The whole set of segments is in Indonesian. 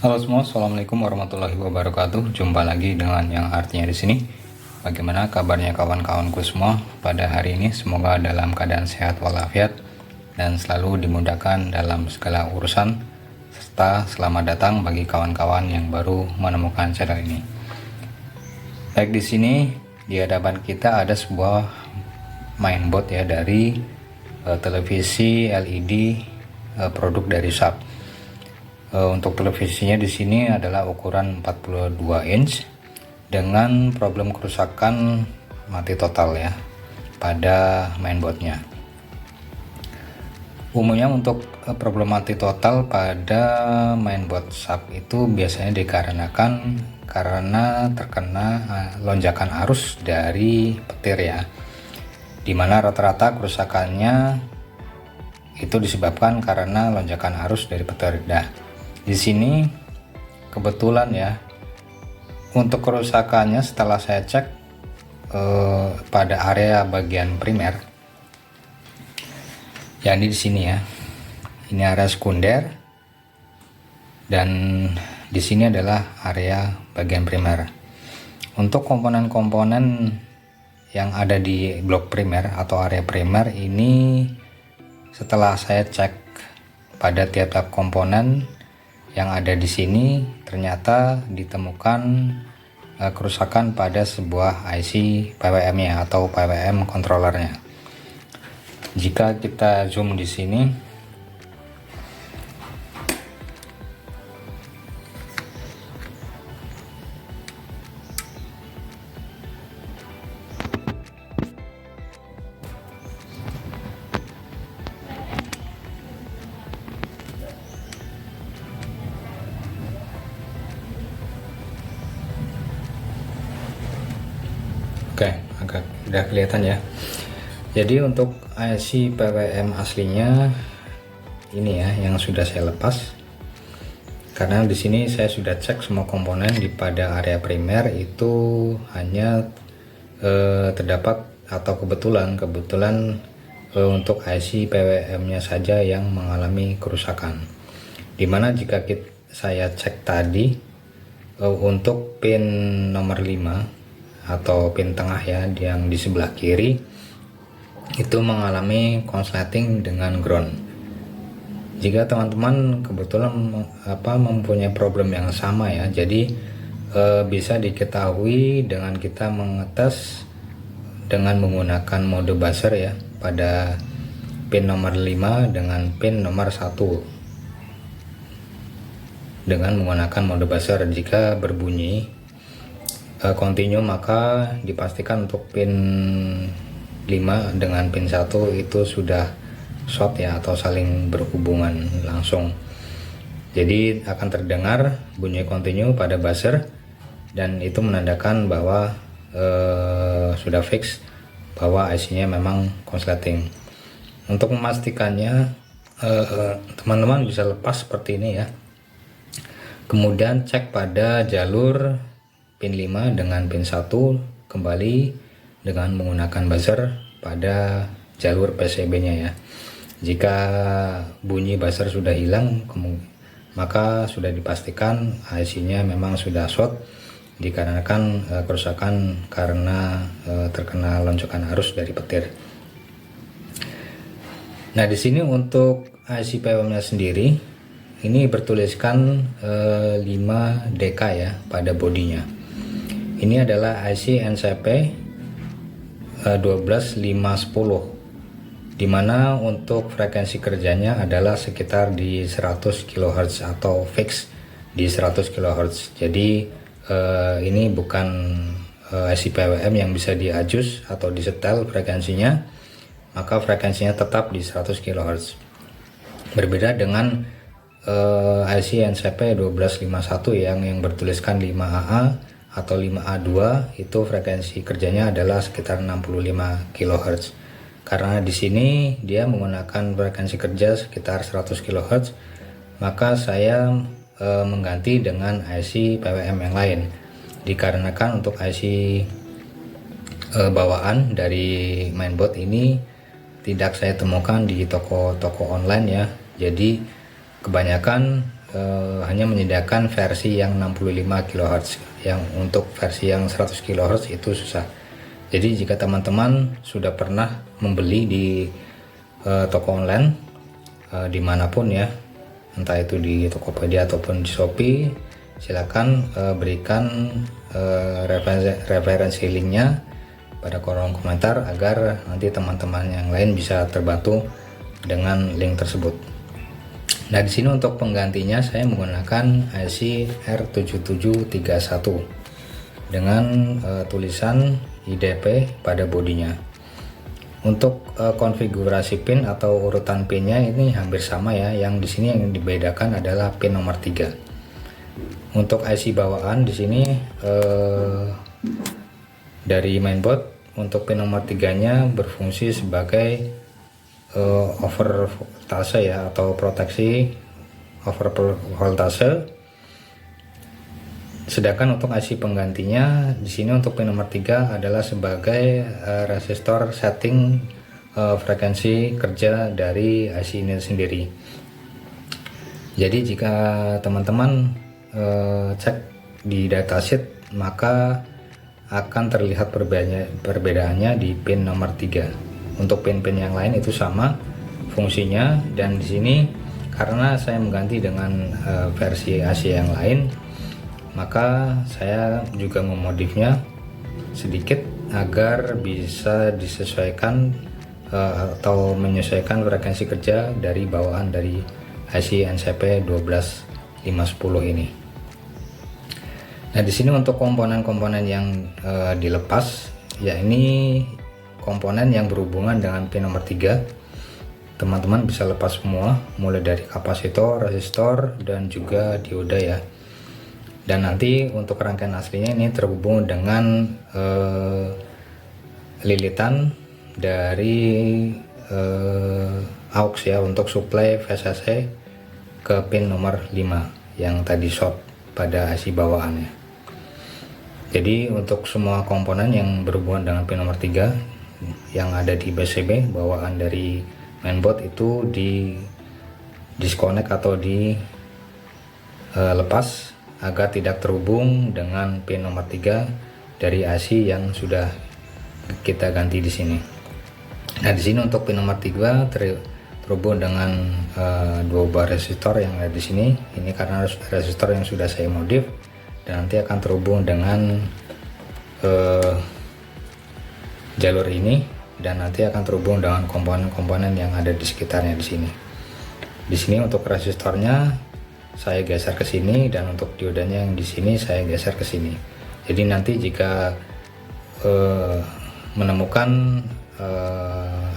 Halo semua, assalamualaikum warahmatullahi wabarakatuh. Jumpa lagi dengan yang artinya di sini. Bagaimana kabarnya kawan-kawanku semua pada hari ini? Semoga dalam keadaan sehat walafiat dan selalu dimudahkan dalam segala urusan. Serta selamat datang bagi kawan-kawan yang baru menemukan channel ini. Baik, di sini di hadapan kita ada sebuah mainboard ya dari televisi LED produk dari Sharp. Untuk televisinya di sini adalah ukuran 42 inch dengan problem kerusakan mati total ya pada mainboardnya. Umumnya untuk problem mati total pada mainboard Sharp itu biasanya dikarenakan karena terkena lonjakan arus dari petir ya, dimana rata-rata kerusakannya itu disebabkan karena lonjakan arus dari petir. Di sini kebetulan ya, untuk kerusakannya setelah saya cek pada area bagian primer, ya ini di sini ya, ini area sekunder dan di sini adalah area bagian primer. Untuk komponen-komponen yang ada di blok primer atau area primer ini, setelah saya cek pada tiap-tiap komponen yang ada di sini, ternyata ditemukan kerusakan pada sebuah IC PWM-nya atau PWM controllernya. Jika kita zoom di sini, oke, agak udah kelihatan ya. Jadi untuk IC PWM aslinya ini ya yang sudah saya lepas, karena di sini saya sudah cek semua komponen di pada area primer itu hanya terdapat atau kebetulan untuk IC PWM-nya saja yang mengalami kerusakan. Dimana jika saya cek tadi untuk pin nomor 5 atau pin tengah ya yang di sebelah kiri itu mengalami konsleting dengan ground. Jika teman-teman kebetulan mempunyai problem yang sama ya, jadi bisa diketahui dengan kita mengetes dengan menggunakan mode buzzer ya pada pin nomor 5 dengan pin nomor 1 dengan menggunakan mode buzzer. Jika berbunyi continue, maka dipastikan untuk pin 5 dengan pin 1 itu sudah short ya atau saling berhubungan langsung. Jadi akan terdengar bunyi continue pada buzzer dan itu menandakan bahwa sudah fix bahwa IC-nya memang konsleting. Untuk memastikannya teman-teman bisa lepas seperti ini ya. Kemudian cek pada jalur pin 5 dengan pin 1 kembali dengan menggunakan buzzer pada jalur PCB-nya ya. Jika bunyi buzzer sudah hilang, maka sudah dipastikan IC-nya memang sudah short dikarenakan kerusakan karena terkena lonjakan arus dari petir. Nah, di sini untuk IC PWM-nya sendiri ini bertuliskan 5DK ya pada bodinya. Ini adalah IC NCP 12510, dimana untuk frekuensi kerjanya adalah sekitar di 100 kHz atau fix di 100 kHz. Jadi ini bukan IC PWM yang bisa diadjust atau disetel frekuensinya, maka frekuensinya tetap di 100 kHz. Berbeda dengan IC NCP 1251 yang bertuliskan 5AA atau 5A2, itu frekuensi kerjanya adalah sekitar 65 kHz. Karena di sini dia menggunakan frekuensi kerja sekitar 100 kHz, maka saya mengganti dengan IC PWM yang lain. Dikarenakan untuk IC bawaan dari mainboard ini tidak saya temukan di toko-toko online ya. Jadi kebanyakan hanya menyediakan versi yang 65 kHz. Yang untuk versi yang 100 kHz itu susah. Jadi jika teman-teman sudah pernah membeli di toko online dimanapun ya, entah itu di Tokopedia ataupun di Shopee, silakan berikan referensi linknya pada kolom komentar agar nanti teman-teman yang lain bisa terbantu dengan link tersebut. Nah, di sini untuk penggantinya saya menggunakan IC R7731 dengan tulisan IDP pada bodinya. Untuk konfigurasi pin atau urutan pinnya ini hampir sama ya. Yang di sini yang dibedakan adalah pin nomor 3. Untuk IC bawaan di sini dari mainboard, untuk pin nomor 3-nya berfungsi sebagai over voltase ya, atau proteksi over voltase. Sedangkan untuk IC penggantinya di sini untuk pin nomor 3 adalah sebagai resistor setting frekuensi kerja dari IC ini sendiri. Jadi jika teman-teman cek di datasheet, maka akan terlihat perbedaannya di pin nomor 3. Untuk pin-pin yang lain itu sama fungsinya, dan di sini karena saya mengganti dengan versi IC yang lain, maka saya juga memodifnya sedikit agar bisa disesuaikan atau menyesuaikan frekuensi kerja dari bawaan dari IC NCP 12510 ini. Nah, di sini untuk komponen-komponen yang dilepas, ya ini komponen yang berhubungan dengan pin nomor 3. Teman-teman bisa lepas semua, mulai dari kapasitor, resistor, dan juga dioda ya. Dan nanti untuk rangkaian aslinya ini terhubung dengan lilitan dari aux ya, untuk suplai VCC ke pin nomor 5 yang tadi short pada IC bawaannya. Jadi untuk semua komponen yang berhubungan dengan pin nomor 3 yang ada di PCB bawaan dari mainboard itu di disconnect atau di lepas agar tidak terhubung dengan pin nomor 3 dari IC yang sudah kita ganti di sini. Nah, di sini untuk pin nomor 3 terhubung dengan dua buah resistor yang ada di sini. Ini karena resistor yang sudah saya modif, dan nanti akan terhubung dengan jalur ini, dan nanti akan terhubung dengan komponen-komponen yang ada di sekitarnya di sini. Di sini untuk resistornya saya geser ke sini, dan untuk diodanya yang di sini saya geser ke sini. Jadi nanti jika menemukan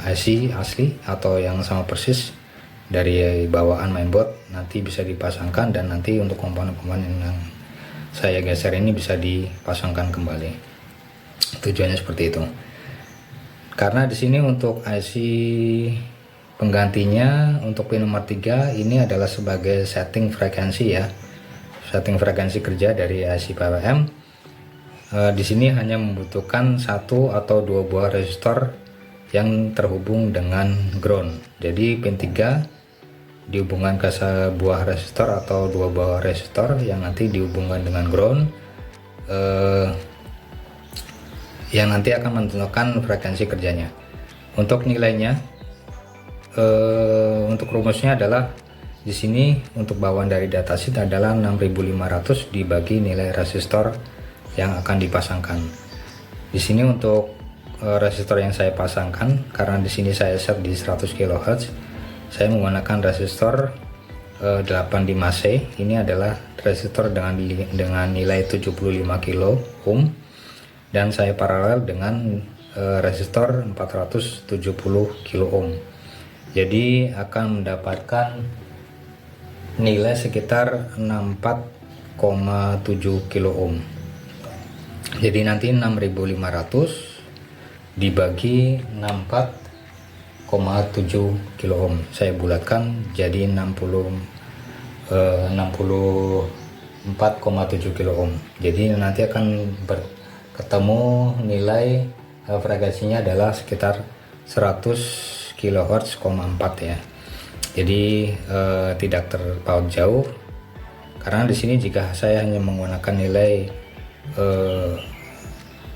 IC asli atau yang sama persis dari bawaan mainboard, nanti bisa dipasangkan, dan nanti untuk komponen-komponen yang saya geser ini bisa dipasangkan kembali. Tujuannya seperti itu. Karena di sini untuk IC penggantinya untuk pin nomor 3 ini adalah sebagai setting frekuensi ya, setting frekuensi kerja dari IC PWM. Di sini hanya membutuhkan satu atau dua buah resistor yang terhubung dengan ground. Jadi pin 3 dihubungkan ke sebuah resistor atau dua buah resistor yang nanti dihubungkan dengan ground, yang nanti akan menentukan frekuensi kerjanya. Untuk nilainya, untuk rumusnya adalah di sini untuk bawaan dari datasheet adalah 6500 dibagi nilai resistor yang akan dipasangkan. Di sini untuk resistor yang saya pasangkan, karena di sini saya set di 100 kHz, saya menggunakan resistor 85C. Ini adalah resistor dengan nilai 75 kilo ohm, dan saya paralel dengan resistor 470 kilo ohm. Jadi akan mendapatkan nilai sekitar 64,7 kilo ohm. Jadi nanti 6500 dibagi 64,7 kilo ohm, saya bulatkan jadi 64,7 kilo ohm. Jadi nanti akan ketemu nilai frekuensinya adalah sekitar 100 kHz,4 ya. Jadi tidak terpaut jauh Karena di sini jika saya hanya menggunakan nilai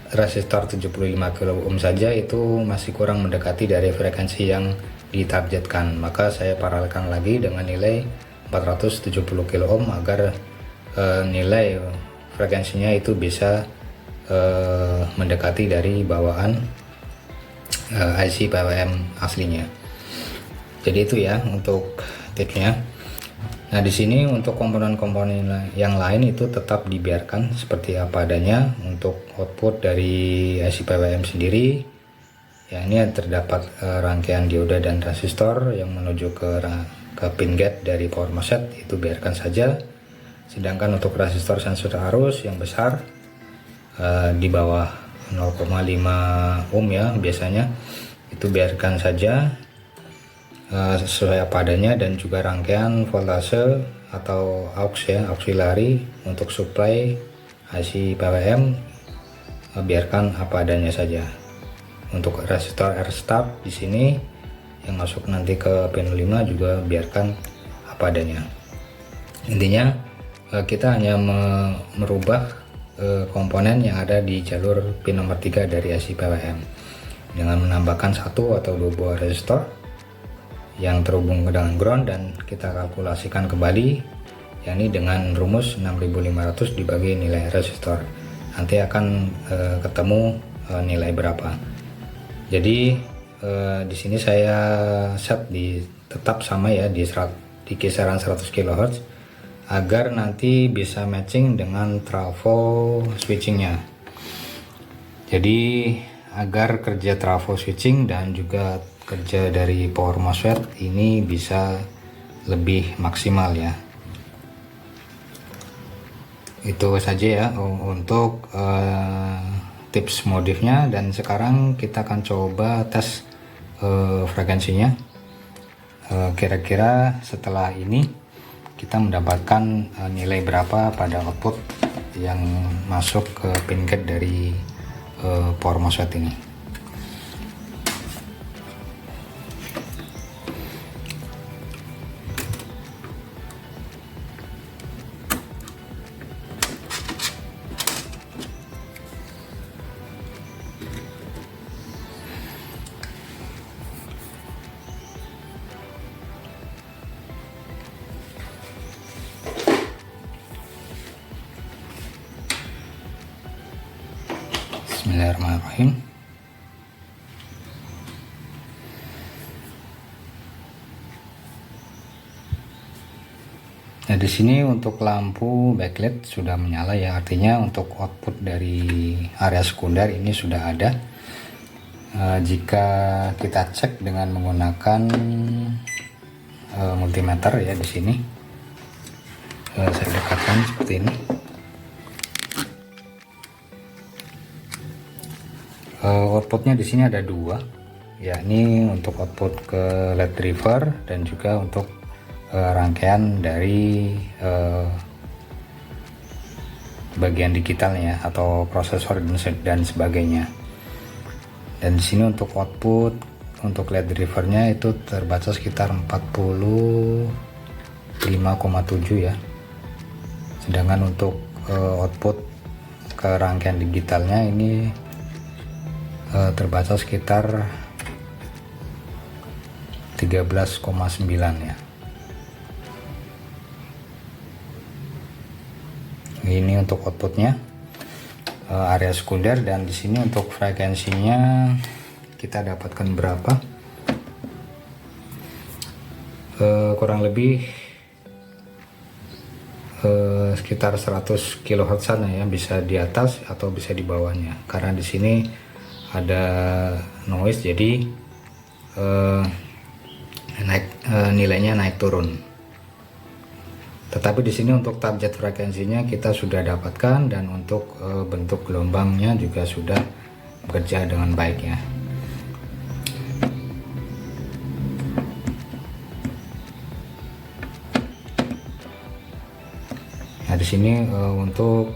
resistor 75 kilo ohm saja, itu masih kurang mendekati dari frekuensi yang ditargetkan. Maka saya paralelkan lagi dengan nilai 470 kilo ohm agar nilai frekuensinya itu bisa mendekati dari bawaan IC PWM aslinya. Jadi itu ya untuk tipsnya. Nah, di sini untuk komponen-komponen yang lain itu tetap dibiarkan seperti apa adanya. Untuk output dari IC PWM sendiri, ya ini terdapat rangkaian dioda dan resistor yang menuju ke pin gate dari power MOSFET, itu biarkan saja. Sedangkan untuk resistor sensor arus yang besar di bawah 0,5 ohm ya biasanya, itu biarkan saja sesuai apa adanya. Dan juga rangkaian voltase atau aux ya, auxiliary untuk supply IC PWM biarkan apa adanya saja. Untuk resistor R start di sini yang masuk nanti ke pin 5 juga biarkan apa adanya. Intinya kita hanya merubah komponen yang ada di jalur pin nomor 3 dari IC PWM dengan menambahkan 1 atau 2 buah resistor yang terhubung dengan ground, dan kita kalkulasikan kembali yakni dengan rumus 6500 dibagi nilai resistor, nanti akan ketemu nilai berapa. Jadi di sini saya set tetap sama ya di kisaran 100 kHz agar nanti bisa matching dengan trafo switchingnya. Jadi agar kerja trafo switching dan juga kerja dari power MOSFET ini bisa lebih maksimal ya. Itu saja ya untuk tips modifnya. Dan sekarang kita akan coba tes frekuensinya. Kira-kira setelah ini kita mendapatkan nilai berapa pada output yang masuk ke pin gate dari power MOSFET ini. Bismillahirrahmanirrahim. Nah, di sini untuk lampu backlight sudah menyala ya, artinya untuk output dari area sekunder ini sudah ada. Jika kita cek dengan menggunakan multimeter ya, di sini saya dekatkan seperti ini. Outputnya di sini ada dua, yakni untuk output ke LED driver dan juga untuk rangkaian dari bagian digitalnya atau prosesor dan sebagainya. Dan di sini untuk output untuk LED drivernya itu terbaca sekitar 45,7 ya. Sedangkan untuk output ke rangkaian digitalnya ini terbaca sekitar 13,9 ya. Ini untuk outputnya area sekunder. Dan di sini untuk frekuensinya kita dapatkan berapa? Kurang lebih sekitar 100 kHz ya, bisa di atas atau bisa di bawahnya. Karena di sini ada noise, jadi nilainya naik turun. Tetapi di sini untuk target frekuensinya kita sudah dapatkan, dan untuk bentuk gelombangnya juga sudah bekerja dengan baik ya. Nah, di sini untuk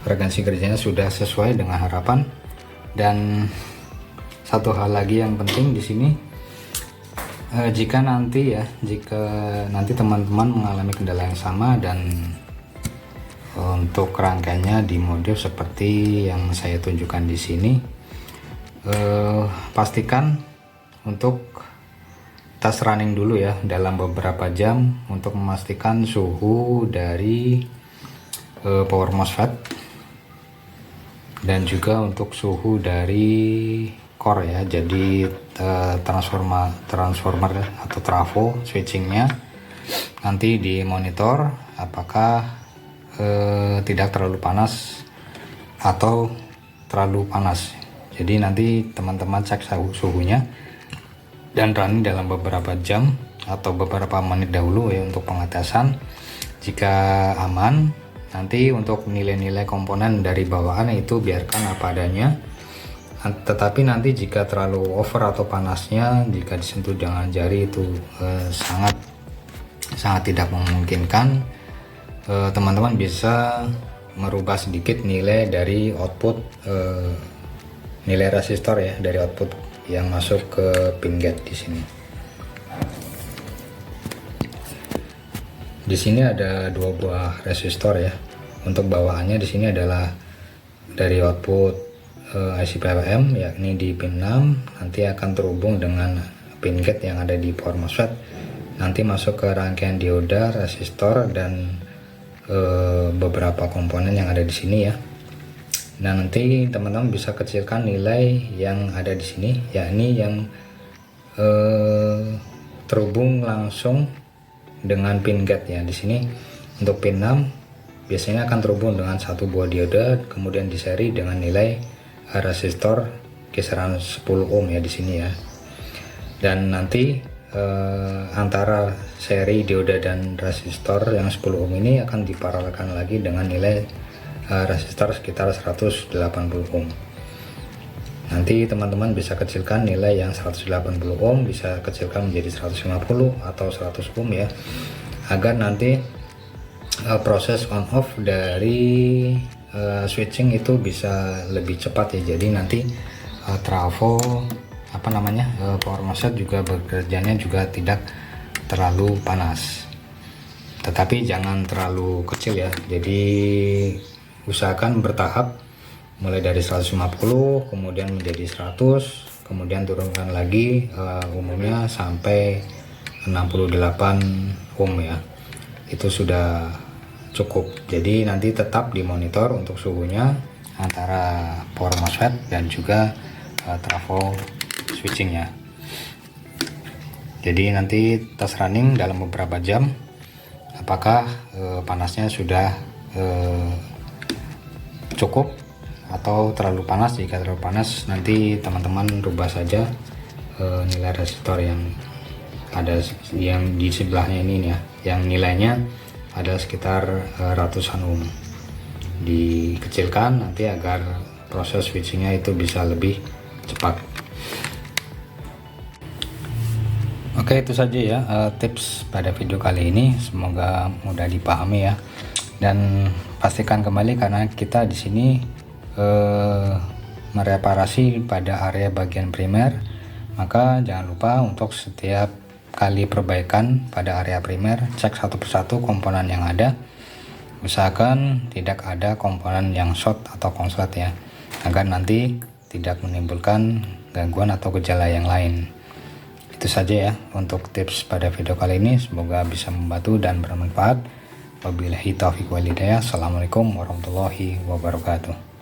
frekuensi kerjanya sudah sesuai dengan harapan. Dan satu hal lagi yang penting di sini, Jika nanti teman-teman mengalami kendala yang sama dan untuk rangkaiannya dimodif seperti yang saya tunjukkan di sini, pastikan untuk tes running dulu ya dalam beberapa jam untuk memastikan suhu dari power MOSFET dan juga untuk suhu dari core ya, jadi transformer atau trafo switchingnya nanti dimonitor apakah tidak terlalu panas atau terlalu panas. Jadi nanti teman-teman cek suhunya dan running dalam beberapa jam atau beberapa menit dahulu ya untuk pengetesan. Jika aman, nanti untuk nilai-nilai komponen dari bawaan itu biarkan apa adanya. Tetapi nanti jika terlalu over atau panasnya, jika disentuh dengan jari itu sangat tidak memungkinkan, teman-teman bisa merubah sedikit nilai dari output, nilai resistor ya dari output yang masuk ke pin gate di sini. Di sini ada 2 buah resistor ya. Untuk bawaannya di sini adalah dari output IC PWM yakni di pin 6, nanti akan terhubung dengan pin gate yang ada di power MOSFET, nanti masuk ke rangkaian dioda, resistor dan beberapa komponen yang ada di sini ya. Nah, nanti teman-teman bisa kecilkan nilai yang ada di sini, yakni yang terhubung langsung dengan pin gate ya. Di sini untuk pin 6 biasanya akan terhubung dengan 1 buah dioda, kemudian diseri dengan nilai resistor kisaran 10 ohm ya di sini ya. Dan nanti antara seri dioda dan resistor yang 10 ohm ini akan diparalelkan lagi dengan nilai resistor sekitar 180 ohm. Nanti teman-teman bisa kecilkan nilai yang 180 ohm, bisa kecilkan menjadi 150 atau 100 ohm ya, agar nanti proses on off dari switching itu bisa lebih cepat ya. Jadi nanti trafo power MOSFET juga bekerjanya juga tidak terlalu panas, tetapi jangan terlalu kecil ya. Jadi usahakan bertahap, mulai dari 150 kemudian menjadi 100, kemudian turunkan lagi umumnya sampai 68 ohm ya, itu sudah cukup. Jadi nanti tetap dimonitor untuk suhunya antara power MOSFET dan juga trafo switchingnya. Jadi nanti tes running dalam beberapa jam apakah panasnya sudah cukup atau terlalu panas. Jika terlalu panas, nanti teman-teman rubah saja nilai resistor yang ada yang di sebelahnya ini ya, yang nilainya ada sekitar ratusan ohm, dikecilkan nanti agar proses switchingnya itu bisa lebih cepat. Oke, itu saja ya tips pada video kali ini, semoga mudah dipahami ya. Dan pastikan kembali karena kita di sini mereparasi pada area bagian primer, maka jangan lupa untuk setiap kali perbaikan pada area primer cek satu persatu komponen yang ada. Usahakan tidak ada komponen yang short atau konslet ya, agar nanti tidak menimbulkan gangguan atau gejala yang lain. Itu saja ya untuk tips pada video kali ini, semoga bisa membantu dan bermanfaat. Wabillahi taufiq wal hidayah. Assalamualaikum warahmatullahi wabarakatuh.